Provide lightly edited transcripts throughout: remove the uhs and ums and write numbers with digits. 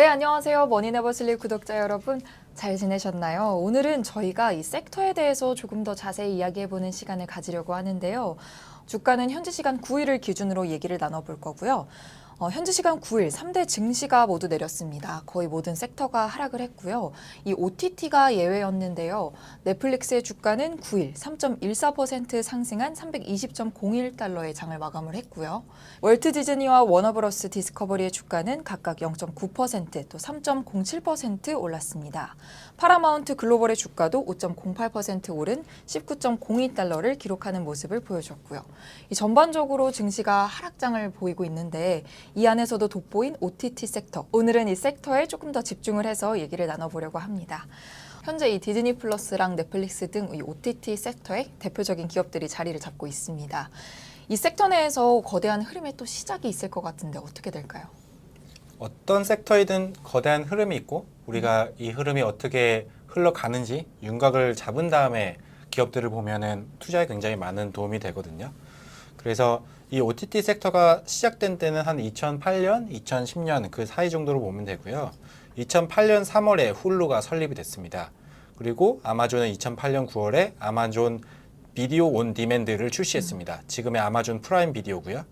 네, 안녕하세요. 머니네버슬리 구독자 여러분. 잘 지내셨나요? 오늘은 저희가 이 섹터에 대해서 조금 더 자세히 이야기해보는 시간을 가지려고 하는데요. 주가는 현지 시간 9일을 기준으로 얘기를 나눠볼 거고요. 현지 시간 9일 3대 증시가 모두 내렸습니다. 거의 모든 섹터가 하락을 했고요. 이 OTT가 예외였는데요. 넷플릭스의 주가는 9일 3.14% 상승한 320.01달러의 장을 마감을 했고요. 월트 디즈니와 워너브러스 디스커버리의 주가는 각각 0.9% 또 3.07% 올랐습니다. 파라마운트 글로벌의 주가도 5.08% 오른 19.02달러를 기록하는 모습을 보여줬고요. 이 전반적으로 증시가 하락장을 보이고 있는데 이 안에서도 돋보인 OTT 섹터. 오늘은 이 섹터에 조금 더 집중을 해서 얘기를 나눠보려고 합니다. 현재 이 디즈니 플러스랑 넷플릭스 등 이 OTT 섹터의 대표적인 기업들이 자리를 잡고 있습니다. 이 섹터 내에서 거대한 흐름의 또 시작이 있을 것 같은데 어떻게 될까요? 어떤 섹터이든 거대한 흐름이 있고 우리가 이 흐름이 어떻게 흘러가는지 윤곽을 잡은 다음에 기업들을 보면은 투자에 굉장히 많은 도움이 되거든요. 그래서 이 OTT 섹터가 시작된 때는 한 2008년, 2010년 그 사이 정도로 보면 되고요. 2008년 3월에 훌루가 설립이 됐습니다. 그리고 아마존은 2008년 9월에 아마존 비디오 온 디맨드를 출시했습니다. 지금의 아마존 프라임 비디오고요.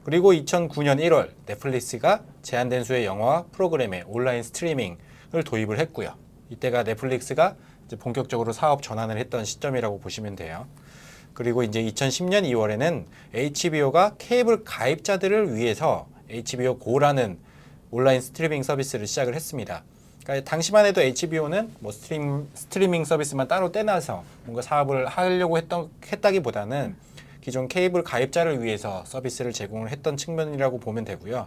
그리고 2009년 1월 넷플릭스가 제한된 수의 영화와 프로그램의 온라인 스트리밍을 도입을 했고요. 이때가 넷플릭스가 이제 본격적으로 사업 전환을 했던 시점이라고 보시면 돼요. 그리고 이제 2010년 2월에는 HBO가 케이블 가입자들을 위해서 HBO 고라는 온라인 스트리밍 서비스를 시작을 했습니다. 그러니까 당시만 해도 HBO는 뭐 스트리밍 서비스만 따로 떼놔서 뭔가 사업을 하려고 했다기보다는 기존 케이블 가입자를 위해서 서비스를 제공을 했던 측면이라고 보면 되고요.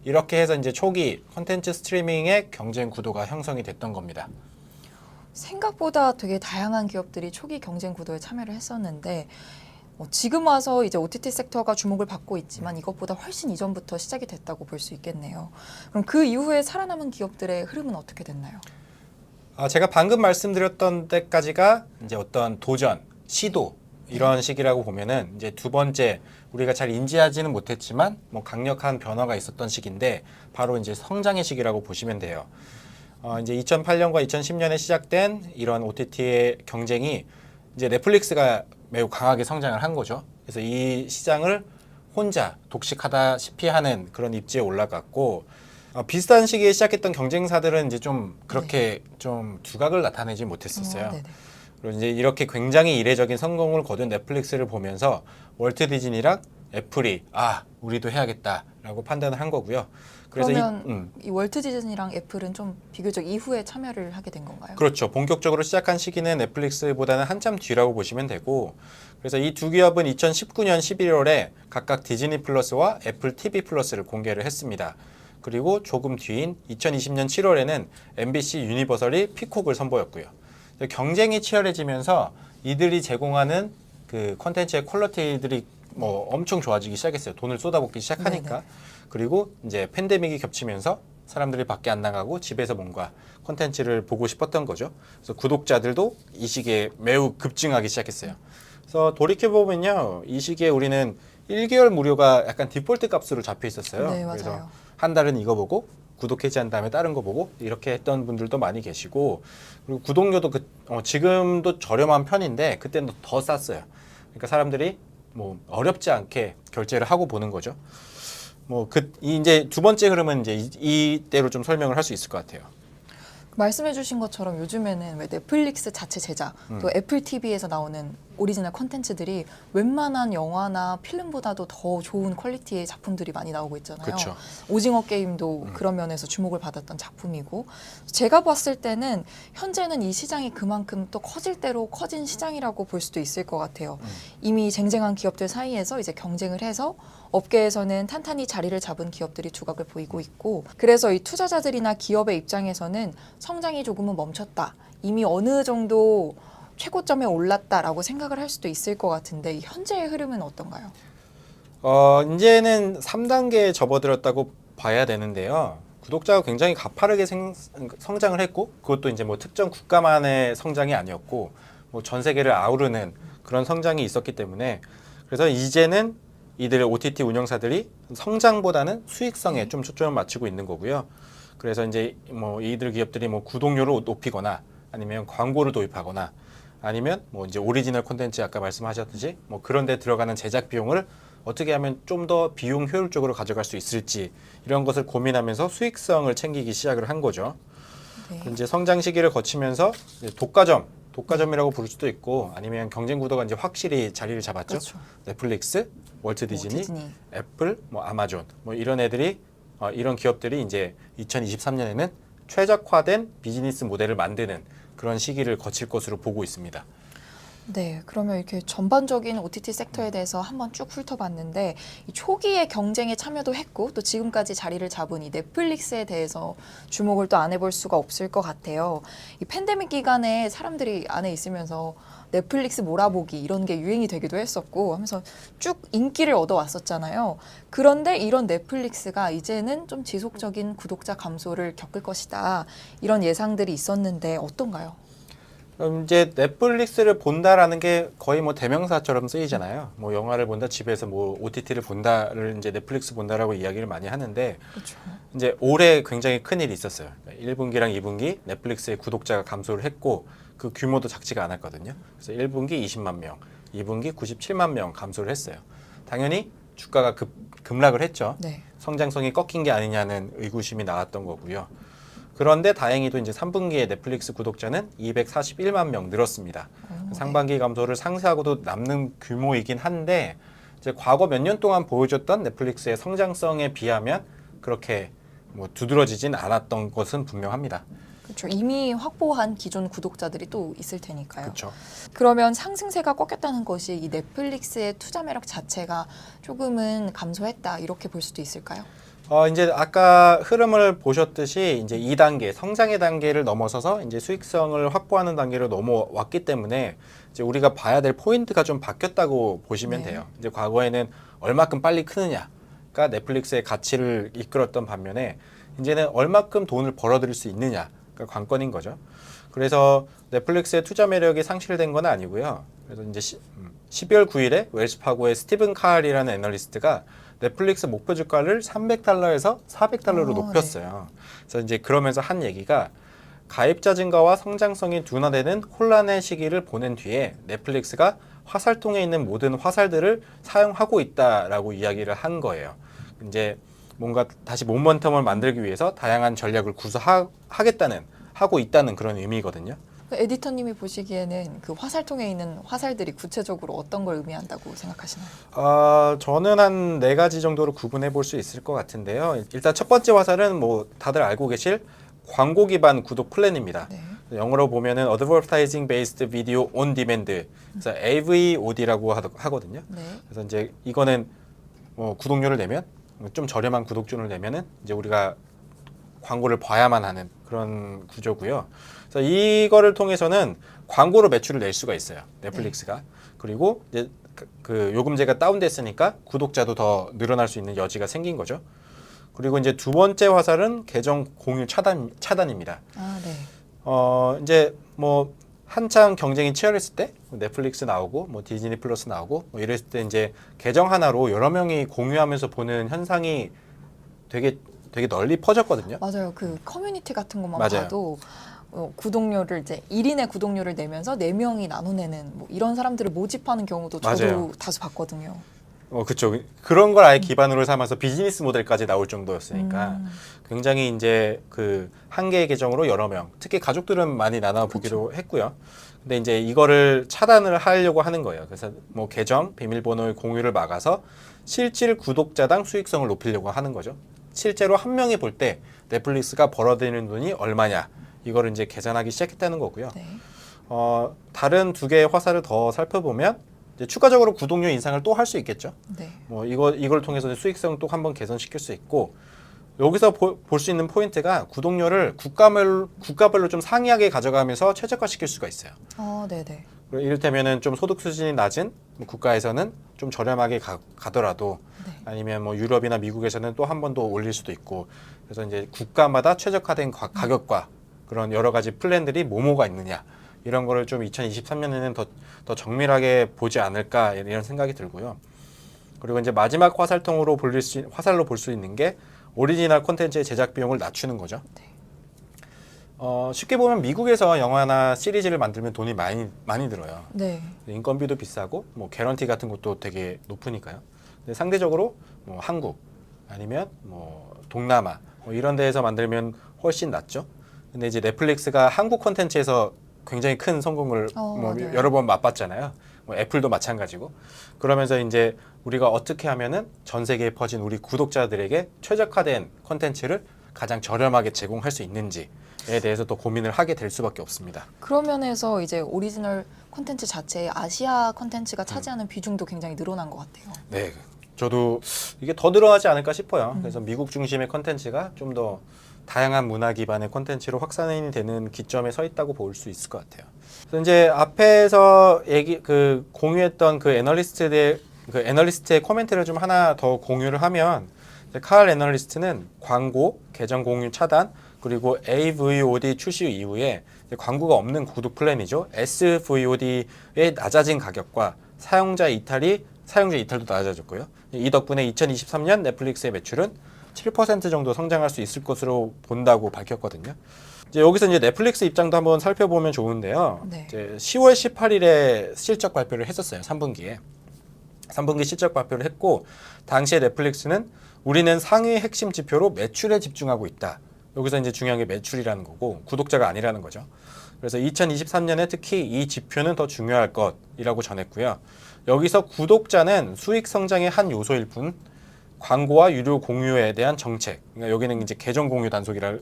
이렇게 해서 이제 초기 콘텐츠 스트리밍의 경쟁 구도가 형성이 됐던 겁니다. 생각보다 되게 다양한 기업들이 초기 경쟁 구도에 참여를 했었는데 지금 와서 이제 OTT 섹터가 주목을 받고 있지만 이것보다 훨씬 이전부터 시작이 됐다고 볼 수 있겠네요. 그럼 그 이후에 살아남은 기업들의 흐름은 어떻게 됐나요? 제가 방금 말씀드렸던 때까지가 이제 어떤 도전, 시도 이런 시기라고 보면은 이제 두 번째 우리가 잘 인지하지는 못했지만 뭐 강력한 변화가 있었던 시기인데 바로 이제 성장의 시기라고 보시면 돼요. 이제 2008년과 2010년에 시작된 이런 OTT의 경쟁이 이제 넷플릭스가 매우 강하게 성장을 한 거죠. 그래서 이 시장을 혼자 독식하다시피 하는 그런 입지에 올라갔고 비슷한 시기에 시작했던 경쟁사들은 이제 좀 그렇게 좀 두각을 나타내지 못했었어요. 그리고 이제 이렇게 굉장히 이례적인 성공을 거둔 넷플릭스를 보면서 월트 디즈니랑 애플이 우리도 해야겠다라고 판단을 한 거고요. 그래서 그러면 이 월트 디즈니랑 애플은 좀 비교적 이후에 참여를 하게 된 건가요? 그렇죠. 본격적으로 시작한 시기는 넷플릭스보다는 한참 뒤라고 보시면 되고 그래서 이 두 기업은 2019년 11월에 각각 디즈니 플러스와 애플 TV 플러스를 공개를 했습니다. 그리고 조금 뒤인 2020년 7월에는 MBC 유니버설이 피콕을 선보였고요. 경쟁이 치열해지면서 이들이 제공하는 그 콘텐츠의 퀄리티들이 뭐 엄청 좋아지기 시작했어요. 돈을 쏟아붓기 시작하니까. 네네. 그리고 이제 팬데믹이 겹치면서 사람들이 밖에 안 나가고 집에서 뭔가 콘텐츠를 보고 싶었던 거죠. 그래서 구독자들도 이 시기에 매우 급증하기 시작했어요. 그래서 돌이켜보면요. 이 시기에 우리는 1개월 무료가 약간 디폴트 값으로 잡혀 있었어요. 네, 그래서 맞아요. 한 달은 이거 보고 구독 해지한 다음에 다른 거 보고 이렇게 했던 분들도 많이 계시고 그리고 구독료도 지금도 저렴한 편인데 그때는 더 쌌어요. 그러니까 사람들이 뭐 어렵지 않게 결제를 하고 보는 거죠. 뭐 이제 두 번째 흐름은 이제 이대로 좀 설명을 할 수 있을 것 같아요. 말씀해주신 것처럼 요즘에는 왜 넷플릭스 자체 제작, 또 애플 TV에서 나오는 오리지널 콘텐츠들이 웬만한 영화나 필름보다도 더 좋은 퀄리티의 작품들이 많이 나오고 있잖아요. 그렇죠. 오징어 게임도 그런 면에서 주목을 받았던 작품이고 제가 봤을 때는 현재는 이 시장이 그만큼 또 커질 대로 커진 시장이라고 볼 수도 있을 것 같아요. 이미 쟁쟁한 기업들 사이에서 이제 경쟁을 해서 업계에서는 탄탄히 자리를 잡은 기업들이 두각을 보이고 있고 그래서 이 투자자들이나 기업의 입장에서는 성장이 조금은 멈췄다. 이미 어느 정도 최고점에 올랐다라고 생각을 할 수도 있을 것 같은데 현재의 흐름은 어떤가요? 이제는 3단계에 접어들었다고 봐야 되는데요. 구독자가 굉장히 가파르게 성장을 했고 그것도 이제 뭐 특정 국가만의 성장이 아니었고 뭐 전 세계를 아우르는 그런 성장이 있었기 때문에 그래서 이제는 이들 OTT 운영사들이 성장보다는 수익성에 좀 초점을 맞추고 있는 거고요. 그래서 이제 뭐 이들 기업들이 뭐 구독료를 높이거나 아니면 광고를 도입하거나 아니면 뭐 이제 오리지널 콘텐츠 아까 말씀하셨듯이 뭐 그런 데 들어가는 제작 비용을 어떻게 하면 좀 더 비용 효율적으로 가져갈 수 있을지 이런 것을 고민하면서 수익성을 챙기기 시작을 한 거죠. 네. 이제 성장 시기를 거치면서 이제 독과점이라고 부를 수도 있고 아니면 경쟁 구도가 이제 확실히 자리를 잡았죠. 그렇죠. 넷플릭스, 월트 디즈니, 디즈니. 애플, 뭐 아마존 뭐 이런 애들이 이런 기업들이 이제 2023년에는 최적화된 비즈니스 모델을 만드는 그런 시기를 거칠 것으로 보고 있습니다. 네, 그러면 이렇게 전반적인 OTT 섹터에 대해서 한번 쭉 훑어봤는데 이 초기에 경쟁에 참여도 했고 또 지금까지 자리를 잡은 이 넷플릭스에 대해서 주목을 또 안 해볼 수가 없을 것 같아요. 이 팬데믹 기간에 사람들이 안에 있으면서 넷플릭스 몰아보기 이런 게 유행이 되기도 했었고 하면서 쭉 인기를 얻어왔었잖아요. 그런데 이런 넷플릭스가 이제는 좀 지속적인 구독자 감소를 겪을 것이다. 이런 예상들이 있었는데 어떤가요? 이제 넷플릭스를 본다라는 게 거의 뭐 대명사처럼 쓰이잖아요. 뭐 영화를 본다, 집에서 뭐 OTT를 본다를 이제 넷플릭스 본다라고 이야기를 많이 하는데 그렇죠. 이제 올해 굉장히 큰 일이 있었어요. 1분기랑 2분기 넷플릭스의 구독자가 감소를 했고 그 규모도 작지가 않았거든요. 그래서 1분기 20만 명, 2분기 97만 명 감소를 했어요. 당연히 주가가 급락을 했죠. 네. 성장성이 꺾인 게 아니냐는 의구심이 나왔던 거고요. 그런데 다행히도 이제 3분기에 넷플릭스 구독자는 241만 명 늘었습니다. 상반기 감소를 상쇄하고도 남는 규모이긴 한데 이제 과거 몇 년 동안 보여줬던 넷플릭스의 성장성에 비하면 그렇게 뭐 두드러지진 않았던 것은 분명합니다. 그렇죠. 이미 확보한 기존 구독자들이 또 있을 테니까요. 그렇죠. 그러면 상승세가 꺾였다는 것이 이 넷플릭스의 투자 매력 자체가 조금은 감소했다 이렇게 볼 수도 있을까요? 이제 아까 흐름을 보셨듯이 이제 2단계 성장의 단계를 넘어서서 이제 수익성을 확보하는 단계로 넘어왔기 때문에 이제 우리가 봐야 될 포인트가 좀 바뀌었다고 보시면 네. 돼요. 이제 과거에는 얼마큼 빨리 크느냐가 넷플릭스의 가치를 이끌었던 반면에 이제는 얼마큼 돈을 벌어들일 수 있느냐가 관건인 거죠. 그래서 넷플릭스의 투자 매력이 상실된 건 아니고요. 그래서 이제 12월 9일에 웰스파고의 스티븐 칼이라는 애널리스트가 넷플릭스 목표 주가를 300달러에서 400달러로 높였어요. 네. 그래서 이제 그러면서 한 얘기가 가입자 증가와 성장성이 둔화되는 혼란의 시기를 보낸 뒤에 넷플릭스가 화살통에 있는 모든 화살들을 사용하고 있다라고 이야기를 한 거예요. 이제 뭔가 다시 모멘텀을 만들기 위해서 다양한 전략을 하고 있다는 그런 의미거든요. 에디터님이 보시기에는 그 화살통에 있는 화살들이 구체적으로 어떤 걸 의미한다고 생각하시나요? 저는 한 4가지 정도로 구분해 볼 수 있을 것 같은데요. 일단 첫 번째 화살은 뭐 다들 알고 계실 광고 기반 구독 플랜입니다. 네. 영어로 보면은 Advertising Based Video On Demand, 그래서 AVOD라고 하거든요. 네. 그래서 이제 이거는 뭐 구독료를 내면 좀 저렴한 구독료를 내면은 이제 우리가 광고를 봐야만 하는 그런 구조고요. 그래서 이거를 통해서는 광고로 매출을 낼 수가 있어요. 넷플릭스가. 네. 그리고 이제 그 요금제가 다운됐으니까 구독자도 더 늘어날 수 있는 여지가 생긴 거죠. 그리고 이제 두 번째 화살은 계정 공유 차단입니다. 아, 네. 이제 뭐 한창 경쟁이 치열했을 때 넷플릭스 나오고 뭐 디즈니 플러스 나오고 뭐 이랬을 때 이제 계정 하나로 여러 명이 공유하면서 보는 현상이 되게 널리 퍼졌거든요. 맞아요. 그 커뮤니티 같은 것만 맞아요. 봐도 구독료를 이제 1인의 구독료를 내면서 4명이 나눠내는 뭐 이런 사람들을 모집하는 경우도 저도 맞아요. 다수 봤거든요. 그렇죠. 그런 걸 아예 기반으로 삼아서 비즈니스 모델까지 나올 정도였으니까 굉장히 이제 그 한 개의 계정으로 여러 명, 특히 가족들은 많이 나눠 보기로 했고요. 근데 이제 이거를 차단을 하려고 하는 거예요. 그래서 뭐 계정, 비밀번호의 공유를 막아서 실질 구독자당 수익성을 높이려고 하는 거죠. 실제로 한 명이 볼 때 넷플릭스가 벌어들이는 돈이 얼마냐 이거를 이제 계산하기 시작했다는 거고요. 네. 다른 두 개의 화살을 더 살펴보면 이제 추가적으로 구독료 인상을 또 할 수 있겠죠. 네. 뭐 이걸 통해서 수익성 또 한번 개선시킬 수 있고 여기서 볼 수 있는 포인트가 구독료를 국가별로 좀 상이하게 가져가면서 최적화시킬 수가 있어요. 네네. 이를테면은 좀 소득 수준이 낮은 국가에서는 좀 저렴하게 가더라도 네. 아니면 뭐 유럽이나 미국에서는 또 한 번 더 올릴 수도 있고 그래서 이제 국가마다 최적화된 가격과 그런 여러 가지 플랜들이 뭐가 있느냐 이런 거를 좀 2023년에는 더 정밀하게 보지 않을까 이런 생각이 들고요. 그리고 이제 마지막 화살로 볼 수 있는 게 오리지널 콘텐츠의 제작 비용을 낮추는 거죠. 네. 쉽게 보면 미국에서 영화나 시리즈를 만들면 돈이 많이 들어요. 네. 인건비도 비싸고 뭐 개런티 같은 것도 되게 높으니까요. 근데 상대적으로 뭐 한국 아니면 뭐 동남아 뭐 이런 데에서 만들면 훨씬 낫죠. 근데 이제 넷플릭스가 한국 콘텐츠에서 굉장히 큰 성공을 뭐 맞아요. 여러 번 맛봤잖아요. 뭐 애플도 마찬가지고. 그러면서 이제 우리가 어떻게 하면은 전 세계에 퍼진 우리 구독자들에게 최적화된 콘텐츠를 가장 저렴하게 제공할 수 있는지에 대해서 또 고민을 하게 될 수밖에 없습니다. 그런 면에서 이제 오리지널 콘텐츠 자체에 아시아 콘텐츠가 차지하는 비중도 굉장히 늘어난 것 같아요. 네, 저도 이게 더 늘어나지 않을까 싶어요. 그래서 미국 중심의 콘텐츠가 좀 더 다양한 문화 기반의 콘텐츠로 확산이 되는 기점에 서 있다고 볼 수 있을 것 같아요. 그래서 이제 앞에서 공유했던 그 애널리스트의 코멘트를 좀 하나 더 공유를 하면, 칼 애널리스트는 광고, 계정 공유 차단, 그리고 AVOD 출시 이후에 광고가 없는 구독 플랜이죠. SVOD의 낮아진 가격과 사용자 이탈도 낮아졌고요. 이 덕분에 2023년 넷플릭스의 매출은 7% 정도 성장할 수 있을 것으로 본다고 밝혔거든요. 이제 여기서 이제 넷플릭스 입장도 한번 살펴보면 좋은데요. 네. 이제 10월 18일에 실적 발표를 했었어요. 3분기 실적 발표를 했고, 당시에 넷플릭스는 우리는 상위 핵심 지표로 매출에 집중하고 있다. 여기서 이제 중요한 게 매출이라는 거고 구독자가 아니라는 거죠. 그래서 2023년에 특히 이 지표는 더 중요할 것이라고 전했고요. 여기서 구독자는 수익 성장의 한 요소일 뿐 광고와 유료 공유에 대한 정책, 그러니까 여기는 이제 계정 공유 단속을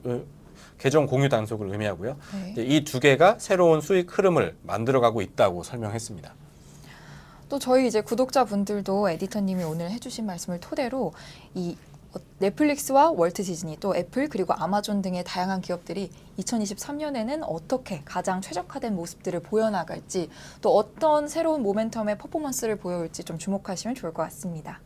의미하고요. 네. 이 두 개가 새로운 수익 흐름을 만들어가고 있다고 설명했습니다. 또 저희 이제 구독자분들도 에디터님이 오늘 해주신 말씀을 토대로 이 넷플릭스와 월트 디즈니 또 애플 그리고 아마존 등의 다양한 기업들이 2023년에는 어떻게 가장 최적화된 모습들을 보여나갈지 또 어떤 새로운 모멘텀의 퍼포먼스를 보여올지 좀 주목하시면 좋을 것 같습니다.